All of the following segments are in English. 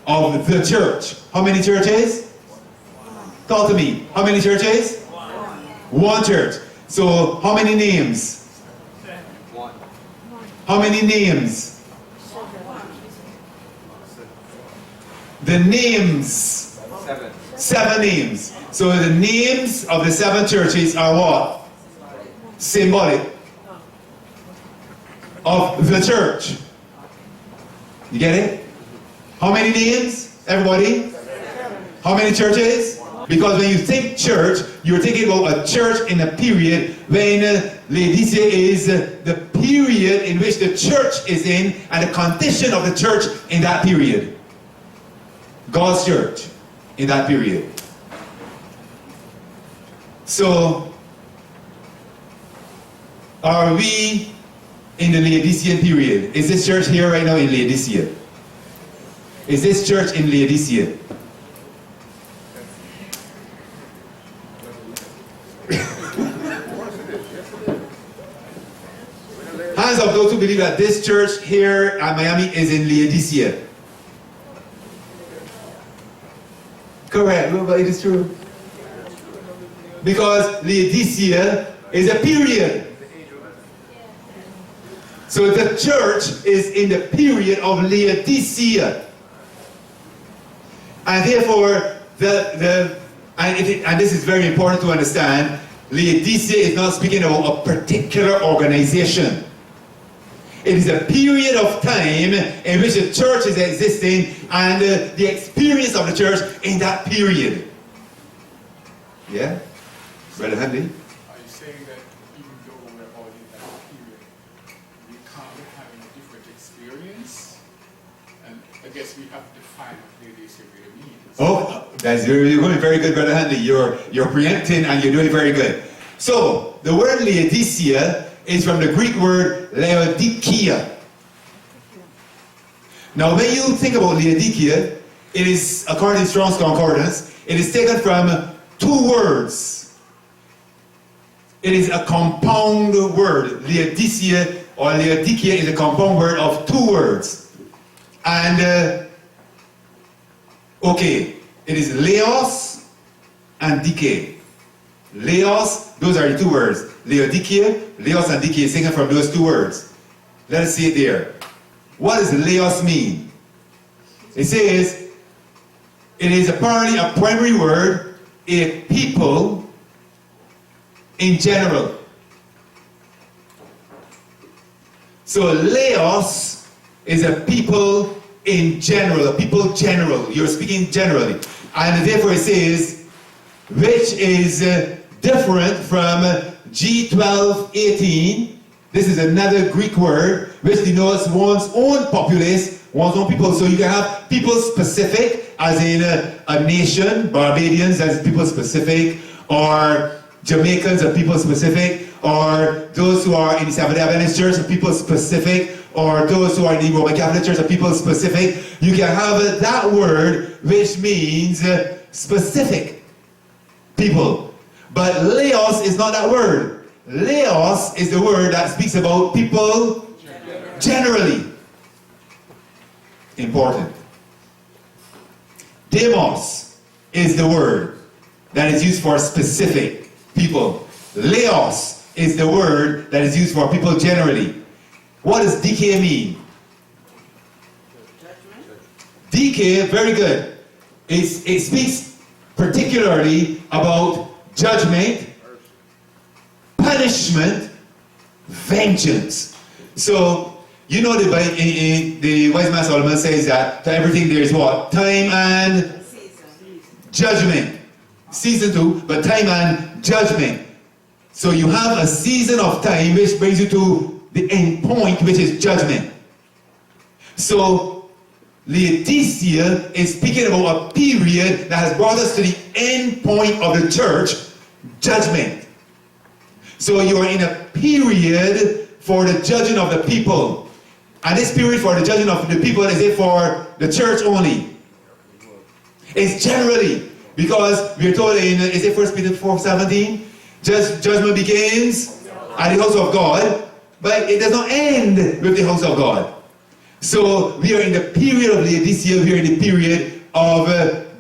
of the church. How many churches? Talk to me. How many churches? One church. So how many names? How many names? The names. 7 names. So the names of the 7 churches are what? Symbolic of the church. You get it? How many names? Everybody? How many churches? Because when you think church, you're thinking about a church in a period when Laodicea is the period in which the church is in and the condition of the church in that period. God's church in that period. So, are we in the Laodicean period? Is this church here right now in Laodicea? Is this church in Laodicea? Hands up those who believe that this church here at Miami is in Laodicea. Correct, but it is true. Because Laodicea is a period. So the church is in the period of Laodicea. And therefore, and this is very important to understand, Laodicea is not speaking about a particular organization. It is a period of time in which the church is existing and the experience of the church in that period. Yeah? Brother Hanley? Are you saying that even though we're all in that period, we can't be having a different experience? And I guess we have to define what Laodicea really means. Oh, that's you're doing very good, Brother Hanley. You're preempting and you're doing very good. So, the word Laodicea is from the Greek word Laodikeia. Now, when you think about Laodikeia, it is, according to Strong's Concordance, it is taken from 2 words. It is a compound word. Laodicea or Laodikeia is a compound word of 2 words. And, okay, it is Laos and Dike. Laos, those are the 2 words. Laodikeia, Laos and Dike is taken from those 2 words. Let us see it there. What does Laos mean? It says, it is apparently a primary word, a people in general. So Laos is a people in general, a people general. You're speaking generally. And therefore it says, which is different from G1218. This is another Greek word which denotes one's own populace, one's own people. So you can have people specific, as in a nation, Barbadians as people specific, or Jamaicans are people specific, or those who are in the Seventh-day Adventist Church are people specific, or those who are in the Roman Catholic Church are people specific. You can have that word which means specific people. But Laos is not that word. Laos is the word that speaks about people generally. Important. Demos is the word that is used for specific people. Laos is the word that is used for people generally. What does DK mean? DK, very good. It speaks particularly about judgment, punishment, vengeance. So, you know the wise man Solomon says that to everything there is what? Time and judgment. Season 2, but time and judgment. So you have a season of time which brings you to the end point, which is judgment. So Laodicea is speaking about a period that has brought us to the end point of the church, judgment. So you are in a period for the judging of the people. And this period for the judging of the people, is it for the church only? It's generally, because we're told in, is it 1 Peter 4:17? Judgment begins at the house of God, but it does not end with the house of God. So we are in the period of Laodicea, we are in the period of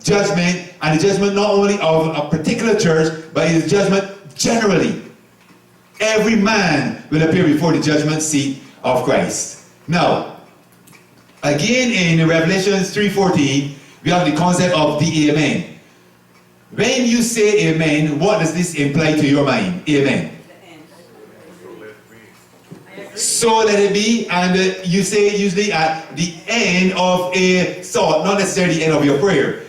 judgment, and the judgment not only of a particular church, but it is judgment generally. Every man will appear before the judgment seat of Christ. Now, again in Revelation 3:14, we have the concept of the Amen. When you say Amen, what does this imply to your mind? Amen. So let it be, and you say usually at the end of a thought, not necessarily the end of your prayer.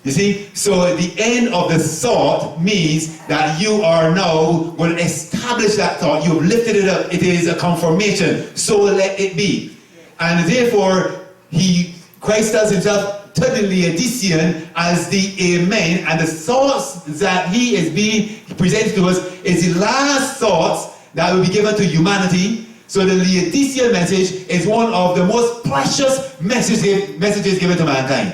You see, so the end of the thought means that you are now going to establish that thought. You've lifted it up. It is a confirmation. So let it be. And therefore, Christ tells himself to the Laodicean as the Amen, and the thoughts that he is being presented to us is the last thoughts that will be given to humanity. So the Laodicean message is one of the most precious messages given to mankind.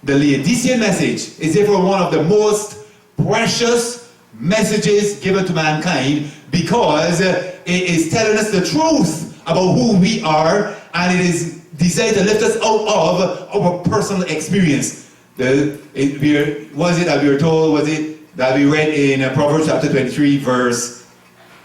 The Laodicean message is therefore one of the most precious messages given to mankind, because it is telling us the truth about who we are, and it is designed to lift us out of our personal experience. Was it that we read in Proverbs chapter 23 verse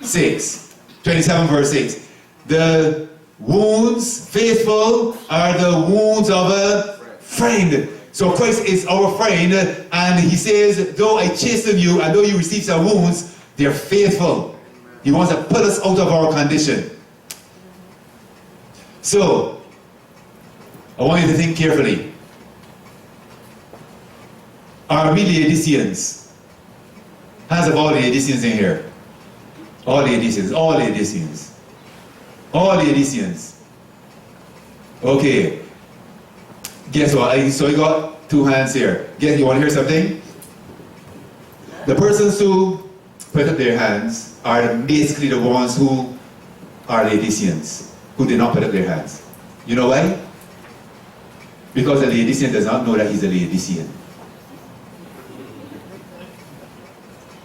6, 27 verse 6. The wounds, faithful, are the wounds of a friend. So Christ is our friend, and he says, though I chasten you, and though you receive some wounds, they're faithful. He wants to put us out of our condition. So, I want you to think carefully. Are we Laodiceans? Hands up all Laodiceans in here. All Laodiceans, all Laodiceans. All Laodiceans. Okay. Guess what? So you got two hands here. Guess, you want to hear something? The persons who put up their hands are basically the ones who are Laodiceans, who did not put up their hands. You know why? Because the Laodicean does not know that he's a Laodicean.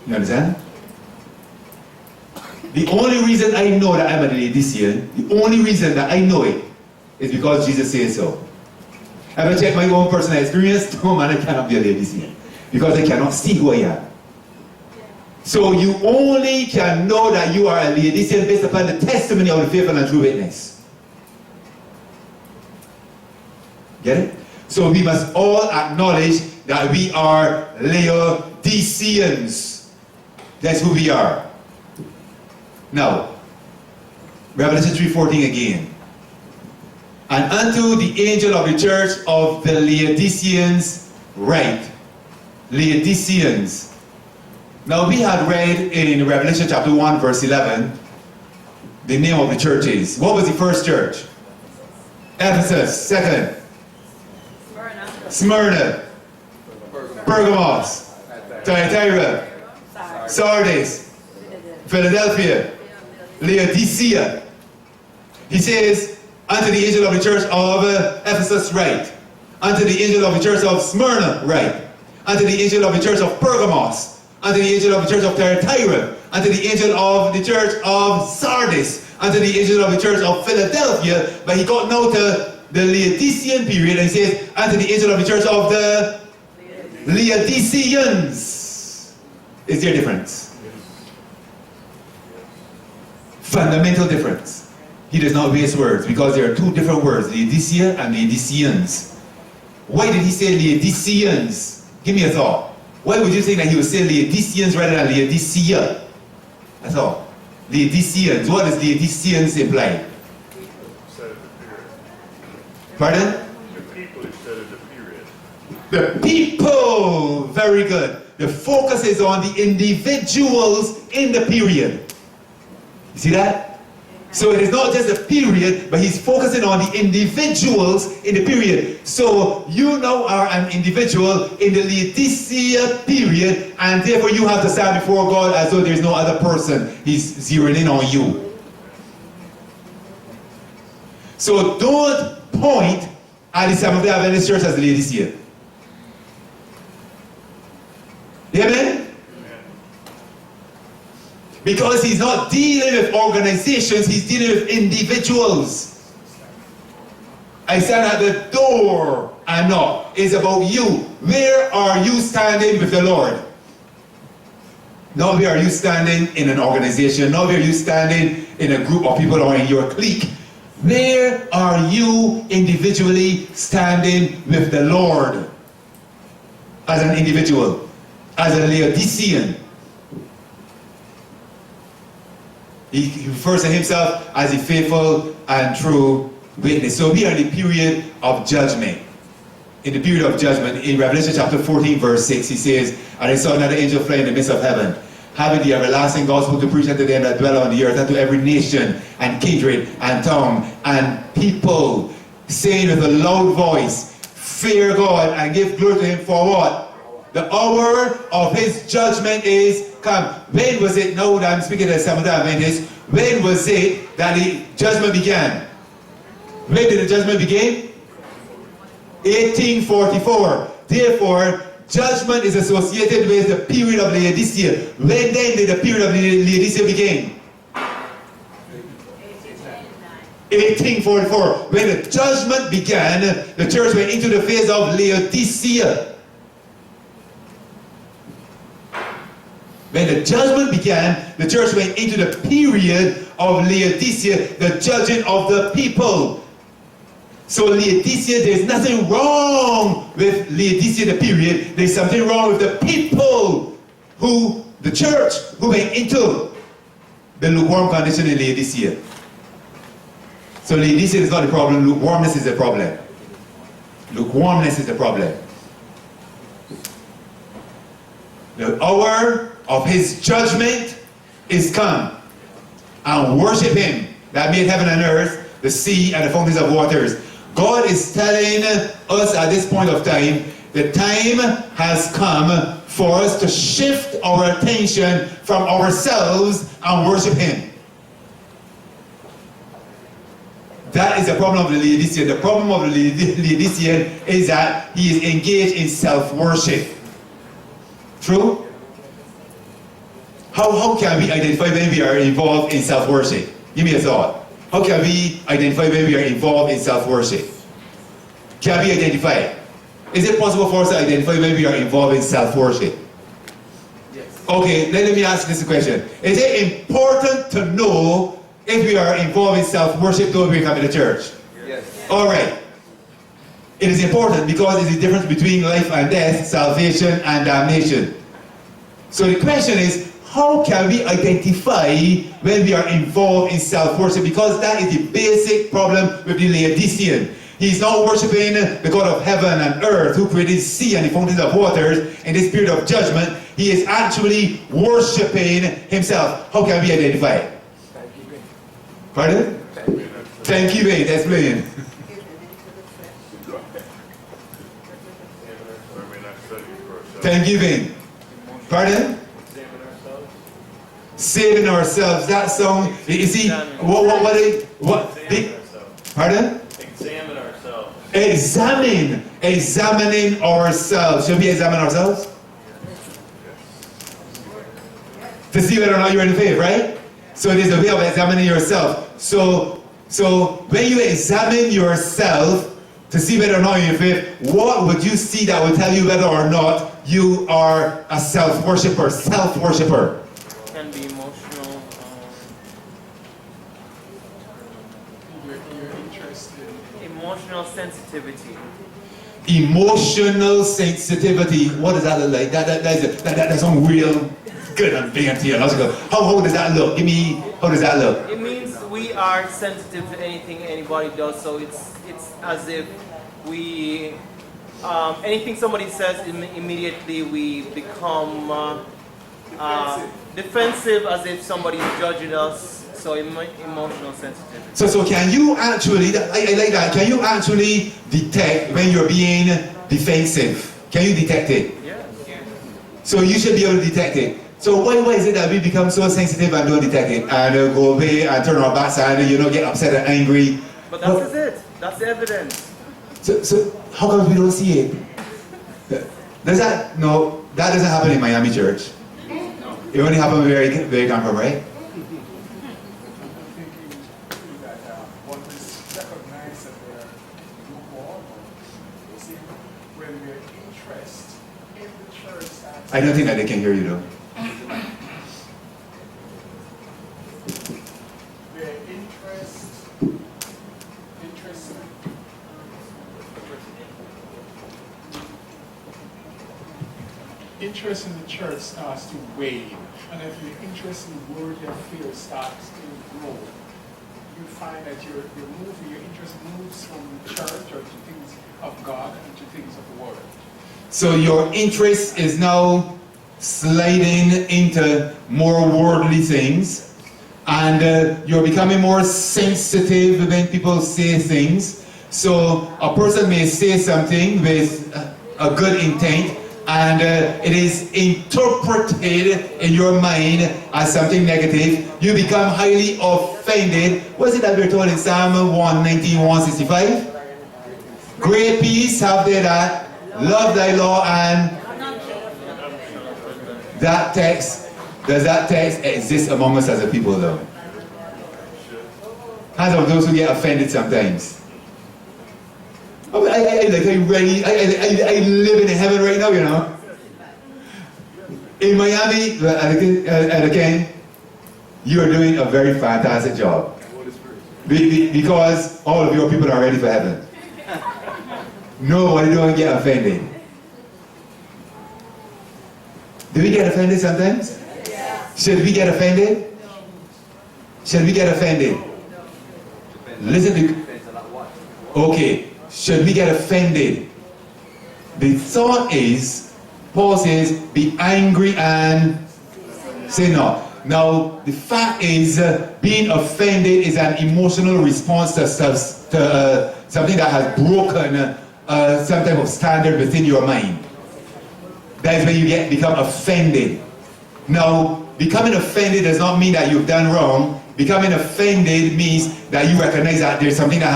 You understand? The only reason I know that I'm a Laodicean, the only reason that I know it, is because Jesus says so. If I check my own personal experience, no man, I cannot be a Laodicean, because I cannot see who I am. So you only can know that you are a Laodicean based upon the testimony of the faithful and true witness. Get it? So we must all acknowledge that we are Laodiceans. That's who we are. Now, Revelation 3:14 again. And unto the angel of the church of the Laodiceans write. Laodiceans. Now we had read in Revelation chapter 1 verse 11 the name of the churches. What was the first church? Ephesus. Second? Smyrna. Pergamos. Thyatira. Sardis. Philadelphia. Laodicea. He says, unto the angel of the church of Ephesus write. Unto the angel of the church of Smyrna write. Unto the angel of the church of Pergamos. Unto the angel of the church of Thyatira. Unto the angel of the church of Sardis. Unto the angel of the church of Philadelphia. But he got now to the Laodicean period, and he says, unto the angel of the church of the Laodiceans. Is there a difference? Fundamental difference. He does not waste words, because there are two different words, Laodicea and Laodiceans. Why did he say Laodiceans? Give me a thought. Why would you think that he would say Laodiceans rather than Laodicea? That's all. Laodiceans. What does Laodiceans imply? Pardon? The people instead of the period. The people! Very good. The focus is on the individuals in the period. You see that? So it is not just a period, but he's focusing on the individuals in the period. So you now are an individual in the Laodicea period, and therefore you have to stand before God as though there is no other person. He's zeroing in on you. So don't point at the Seventh-day Adventist Church as Laodicea. Amen? Because he's not dealing with organizations, he's dealing with individuals. I stand at the door and knock. It's about you. Where are you standing with the Lord? Not where are you standing in an organization, not where are you standing in a group of people or in your clique. Where are you individually standing with the Lord? As an individual, as a Laodicean. He refers to himself as a faithful and true witness. So we are in the period of judgment. In the period of judgment, in Revelation chapter 14, verse 6, he says, "And I saw another angel fly in the midst of heaven, having the everlasting gospel to preach unto them that dwell on the earth, and to every nation, and kindred, and tongue, and people, saying with a loud voice, Fear God, and give glory to him for what? The hour of his judgment is come." When was it? Now that I'm speaking to some of the Adventists, when was it that the judgment began? When did the judgment begin? 1844. Therefore, judgment is associated with the period of Laodicea. When then did the period of Laodicea begin? 1844. When the judgment began, the church went into the phase of Laodicea. When the judgment began, the church went into the period of Laodicea, the judging of the people. So Laodicea, there's nothing wrong with Laodicea, the period. There's something wrong with the people who, the church, who went into the lukewarm condition in Laodicea. So Laodicea is not the problem, lukewarmness is the problem. Lukewarmness is the problem. The hour of his judgment is come. And worship him that made heaven and earth, the sea and the fountains of waters. God is telling us at this point of time, the time has come for us to shift our attention from ourselves and worship him. That is the problem of the Laodicean. The problem of the Laodicean is that he is engaged in self-worship. True? How can we identify when we are involved in self-worship? Give me a thought. How can we identify when we are involved in self-worship? Can we identify? Is it possible for us to identify when we are involved in self-worship? Yes. Okay, let me ask this question. Is it important to know if we are involved in self-worship though we come to the church? Yes. Alright. It is important because it's the difference between life and death, salvation and damnation. So the question is, how can we identify when we are involved in self-worship? Because that is the basic problem with the Laodicean. He's not worshiping the God of heaven and earth who created the sea and the fountains of waters in this period of judgment. He is actually worshiping himself. How can we identify it? Pardon? Thanksgiving, that's brilliant. Thanksgiving. Pardon? Saving ourselves. That song, you see, pardon? Examine ourselves. Examining ourselves. Should we examine ourselves? To see whether or not you're in the faith, right? So it is a way of examining yourself. So when you examine yourself to see whether or not you're in the faith, what would you see that would tell you whether or not you are a self-worshipper? Self-worshipper. Can be emotional. You're interested. Emotional sensitivity. Emotional sensitivity. What does that look like? That's some real good and big and theological. How does that look? Give me, how does that look? It means we are sensitive to anything anybody does. So it's as if we anything somebody says immediately we become defensive as if somebody is judging us. So emotional sensitivity. So can you actually, I like that, can you actually detect when you're being defensive? Can you detect it? Yes. So you should be able to detect it. So why is it that we become so sensitive and don't detect it? And go away and turn our backs and get upset and angry. But that is it. That's the evidence. So how come we don't see it? Does that, no, that doesn't happen in Miami church. It only happened where you come from, right? I'm thinking too that one is recognize that they are lukewarm. You see, when their interest in the church starts. I don't think that they can hear you though. Their interest in the church starts to wane, and if your interest in worldly affairs starts to grow, you find that your interest moves from church or to things of God and to things of the world. So your interest is now sliding into more worldly things, and you're becoming more sensitive when people say things. So a person may say something with a good intent, and it is interpreted in your mind as something negative. You become highly offended. What's it that we're told in Psalm 119, 165? Great peace have they that love thy law. And that text, does that text exist among us as a people though? Hands of those who get offended sometimes. I live in heaven right now, you know. In Miami, and again, you are doing a very fantastic job. Because all of your people are ready for heaven. Nobody don't get offended. Do we get offended sometimes? Should we get offended? Should we get offended? Listen to... Okay. Should we get offended? The thought is, Paul says, be angry and sin not. Now, the fact is, being offended is an emotional response to something that has broken some type of standard within your mind. That is when you become offended. Now, becoming offended does not mean that you've done wrong. Becoming offended means that you recognize that there's something that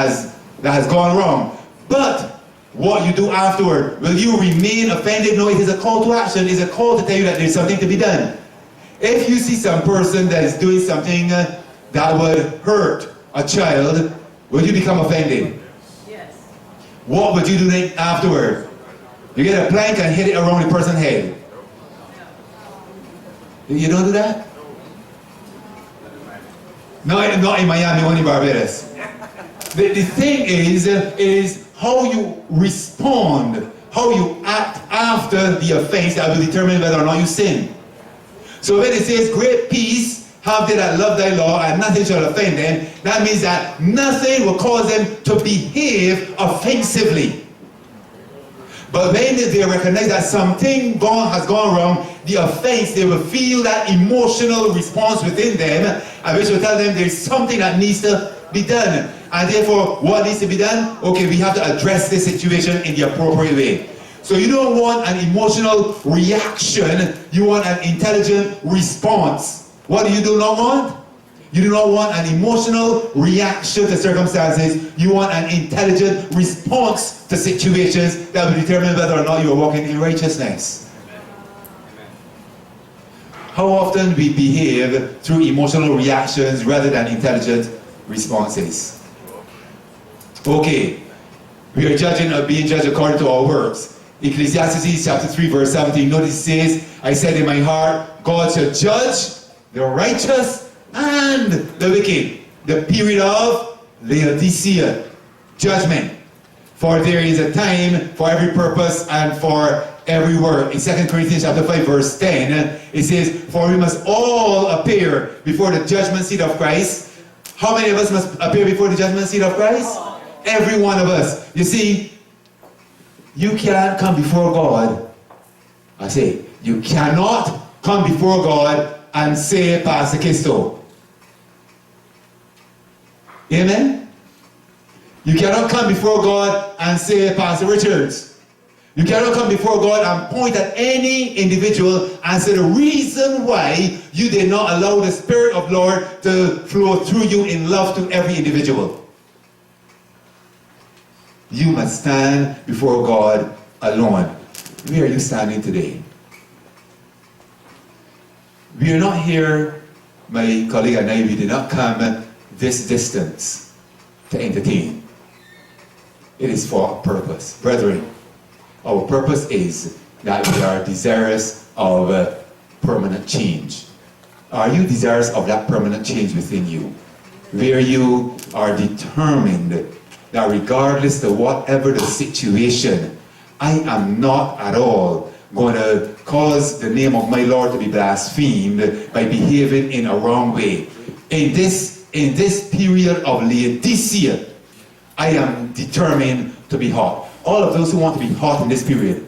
has gone wrong. But what you do afterward, will you remain offended? No, it is a call to action. It is a call to tell you that there's something to be done. If you see some person that is doing something that would hurt a child, will you become offended? Yes. What would you do then afterward? You get a plank and hit it around the person's head. You don't do that? No, not in Miami, only Barbados. The thing is how you respond, how you act after the offense that will determine whether or not you sin. So when it says, great peace have they that love thy law, and nothing shall offend them, that means that nothing will cause them to behave offensively. But when they recognize that something has gone wrong, the offense, they will feel that emotional response within them, and which will tell them there's something that needs to be done. And therefore, what needs to be done? Okay, we have to address this situation in the appropriate way. So you don't want an emotional reaction, you want an intelligent response. What do you do not want? You do not want an emotional reaction to circumstances. You want an intelligent response to situations that will determine whether or not you are walking in righteousness. How often we behave through emotional reactions rather than intelligent responses? Okay, we are being judged according to our works. Ecclesiastes chapter 3 verse 17, notice it says, I said in my heart, God shall judge the righteous and the wicked. The period of Laodicea, judgment. For there is a time for every purpose and for every word. In 2 Corinthians chapter 5 verse 10, it says, for we must all appear before the judgment seat of Christ. How many of us must appear before the judgment seat of Christ? Every one of us. You see, you can't come before God. I say, you cannot come before God and say, Pastor Kisto. Amen? You cannot come before God and say, Pastor Richards. You cannot come before God and point at any individual and say the reason why you did not allow the Spirit of Lord to flow through you in love to every individual. You must stand before God alone. Where are you standing today? We are not here, my colleague and I, we did not come this distance to entertain. It is for a purpose. Brethren, our purpose is that we are desirous of permanent change. Are you desirous of that permanent change within you? Where you are determined that regardless of whatever the situation, I am not at all going to cause the name of my Lord to be blasphemed by behaving in a wrong way. In this period of Laodicea, I am determined to be hot. All of those who want to be hot in this period,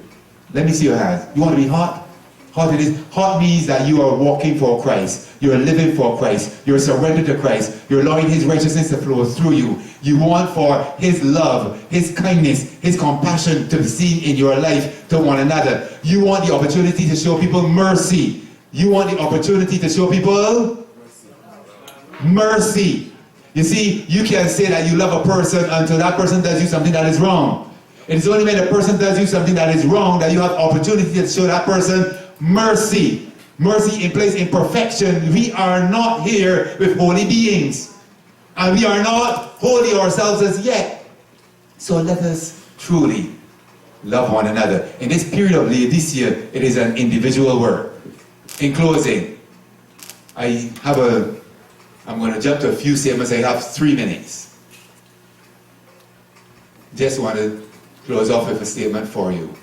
let me see your hands. You want to be hot? Hot it is. Hot means that you are walking for Christ. You are living for Christ. You are surrendered to Christ. You're allowing His righteousness to flow through you. You want for His love, His kindness, His compassion to be seen in your life to one another. You want the opportunity to show people mercy. You want the opportunity to show people mercy. You see, you can't say that you love a person until that person does you something that is wrong. It is only when a person does you something that is wrong that you have opportunity to show that person mercy. Mercy implies imperfection. We are not here with holy beings. And we are not holy ourselves as yet. So let us truly love one another. In this period of Laodicea, it is an individual work. In closing, I'm going to jump to a few statements. I have 3 minutes. Just want to close off with a statement for you.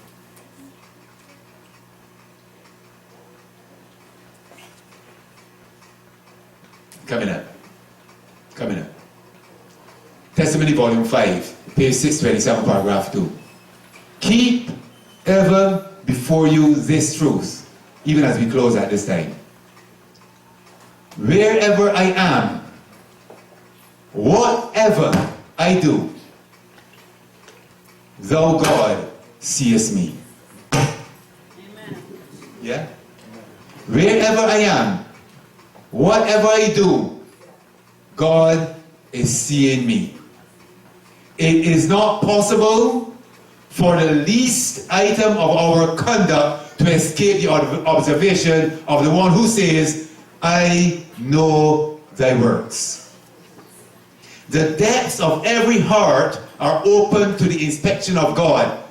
Coming up. Testimony Volume 5, page 627, paragraph 2. Keep ever before you this truth, even as we close at this time. Wherever I am, whatever I do, thou God seest me. Amen. Yeah? Wherever I am, whatever I do, God is seeing me. It is not possible for the least item of our conduct to escape the observation of the one who says, I know thy works. The depths of every heart are open to the inspection of God.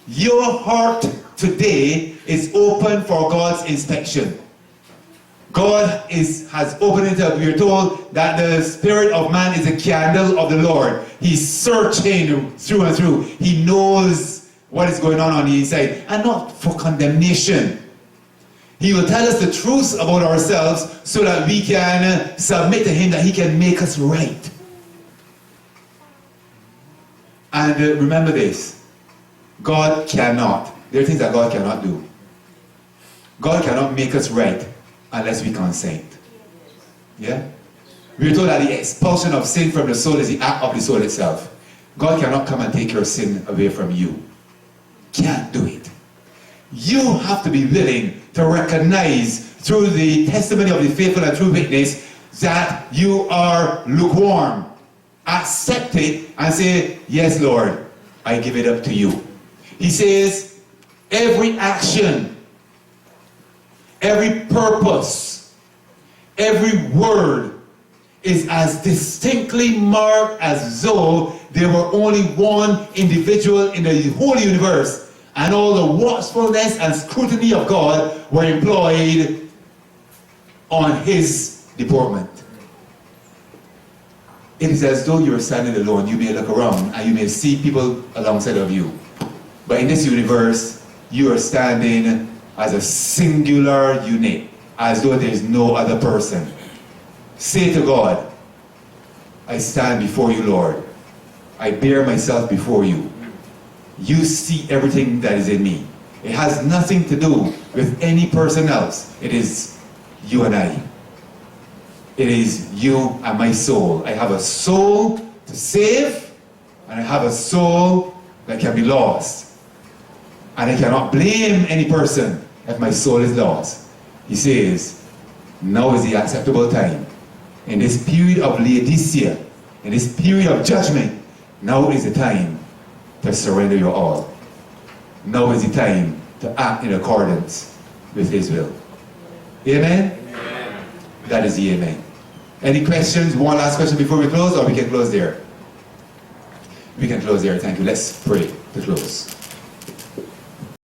Your heart today is open for God's inspection. God has opened it up. We are told that the spirit of man is a candle of the Lord. He's searching through and through. He knows what is going on the inside, and not for condemnation. He will tell us the truth about ourselves so that we can submit to Him, that He can make us right. And remember this, God cannot. There are things that God cannot do. God cannot make us right unless we consent. Yeah? We are told that the expulsion of sin from the soul is the act of the soul itself. God cannot come and take your sin away from you. Can't do it. You have to be willing to recognize through the testimony of the faithful and true witness that you are lukewarm. Accept it and say, yes, Lord, I give it up to you. He says, every action, every purpose, every word is as distinctly marked as though there were only one individual in the whole universe, and all the watchfulness and scrutiny of God were employed on His deportment. It is as though you're standing alone. You may look around and you may see people alongside of you. But in this universe, you are standing as a singular unit, as though there is no other person. Say to God, I stand before you, Lord. I bear myself before you. You see everything that is in me. It has nothing to do with any person else. It is you and I. It is you and my soul. I have a soul to save, and I have a soul that can be lost. And I cannot blame any person if my soul is lost. He says, now is the acceptable time. In this period of Laodicea, in this period of judgment, now is the time to surrender your all. Now is the time to act in accordance with His will. Amen? Amen. That is the amen. Any questions? One last question before we close, or we can close there? We can close there. Thank you. Let's pray to close.